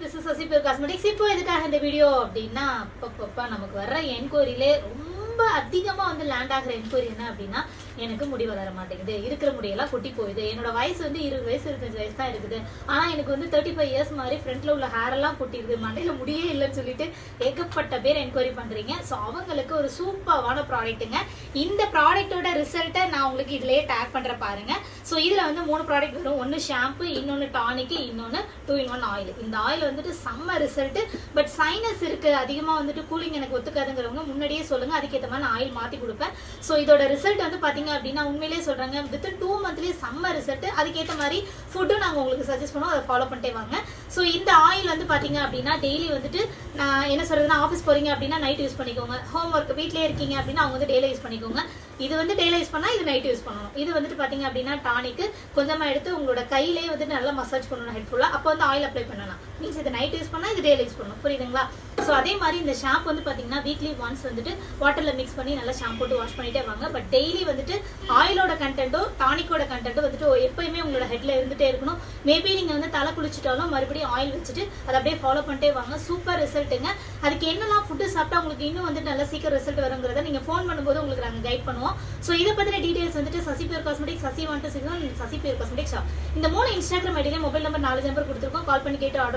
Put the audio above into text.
This is Sasi pure cosmetics. இப்போ எதுக்காக இந்த வீடியோ அப்படின்னா, அப்பப்பா நமக்கு வர்ற என்கொயரியிலே ரொம்ப அதிகமா வந்து லேண்ட் ஆகிற என்கொயரி என்ன அப்படின்னா, எனக்கு முடி வளர மாட்டேங்குது, இருக்கிற முடியெல்லாம் கொட்டி போகுது, என்னோட வயசு வந்து 20 வயசு 25 வயசு தான் இருக்குது, ஆனா எனக்கு வந்து 35 இயர்ஸ் மாதிரி ஃப்ரண்ட்ல உள்ள ஹேர் எல்லாம் கொட்டிடுது, மண்டையில முடியே இல்லைன்னு சொல்லிட்டு ஏகப்பட்ட பேர் என்கொயரி பண்றீங்க. ஸோ அவங்களுக்கு ஒரு சூப்பரான ப்ராடக்ட்டுங்க. இந்த ப்ராடக்டோட ரிசல்ட்டை நான் உங்களுக்கு இதுலயே டேக் பண்ற பாருங்க. ஸோ இதுல வந்து 3 ப்ராடக்ட் வரும். ஒன்னு ஷாம்பு, இன்னொன்னு டானிக், இன்னொன்னு 2-in-1 ஆயில். இந்த ஆயில் வந்துட்டு செம்ம ரிசல்ட். பட் சைனஸ் இருக்கு, அதிகமா வந்துட்டு கூலிங் எனக்கு ஒத்துக்காதுங்கிறவங்க முன்னாடியே சொல்லுங்க, அதுக்கேற்ற மாதிரி நான் ஆயில் மாத்தி கொடுப்பேன். ஸோ இதோட ரிசல்ட் வந்து பாத்தீங்க அப்படின்னா உண்மையிலேயே சொல்றாங்க, வித்தின் 2 மந்த்லயே செம்ம ரிசல்ட். அதுக்கேற்ற மாதிரி ஃபுட்டும் நாங்க உங்களுக்கு சஜஸ்ட் பண்ணுவோம், அதை ஃபாலோ பண்ணிட்டே வாங்க. ஸோ இந்த ஆயில் வந்து பாத்தீங்க அப்படின்னா டெய்லி வந்துட்டு நான் என்ன சொல்றதுன்னா, ஆஃபீஸ் போறீங்க அப்படின்னா நைட் யூஸ் பண்ணிக்கோங்க. ஹோம் ஒர்க் வீட்லயே இருக்கீங்க அப்படின்னா அவங்க வந்து டெய்லி யூஸ் பண்ணிக்கோங்க. இது வந்து டெய்லி யூஸ் பண்ணா இது நைட் யூஸ் பண்ணணும். இது வந்துட்டு பாத்தீங்க அப்படின்னா டானிக் கொஞ்சமா எடுத்து உங்களோட கையிலேயே வந்துட்டு நல்லா மசாஜ் பண்ணணும் ஹெட்ஃபுல்லா. அப்போ வந்து ஆயில் அப்ளை பண்ணலாம். மீன்ஸ் இது நைட் யூஸ் பண்ணா இது டெய்லி யூஸ் பண்ணணும், புரியுதுங்களா? ஸோ அதே மாதிரி இந்த ஷாம்பு வந்து பாத்தீங்கன்னா வீக்லி ஒன்ஸ் வந்துட்டு வாட்டர்ல மிக்ஸ் பண்ணி நல்லா ஷாம்பு போட்டு வாஷ் பண்ணிட்டே வாங்க. பட் டெய்லி வந்துட்டு ஆயிலோட கண்டென்ட்டோ டானிக்கோட கண்டென்ட்டோ வந்துட்டு எப்பயுமே உங்களோட ஹெட்ல இருந்துட்டே இருக்கணும். மேபி நீங்க வந்து தலை குளிச்சுட்டாலும் மறுபடியும் ஆயில் வச்சுட்டு அதை அப்படியே ஃபாலோ பண்ணிட்டே வாங்க. சூப்பர் ரிசல்ட்டுங்க. அதுக்கு என்னெல்லாம் ஃபுட்டு சாப்பிட்டா உங்களுக்கு இன்னும் வந்துட்டு நல்லா சீக்கிரம் ரிசல்ட் வருங்கிறத நீங்க ஃபோன் பண்ணும்போது உங்களுக்கு நாங்கள் கைட் பண்ணுவோம். ஸோ இதை பத்தின டீடைல்ஸ் வந்துட்டு Sasi pure cosmetics, Sasi 126, Sasi pure cosmetics, இந்த 3 இன்ஸ்டாகிராம் ஐடியில மொபைல் நம்பர் 4 நம்பர் கொடுத்துருக்கோம். கால் பண்ணி கேட்டு ஆர்டர்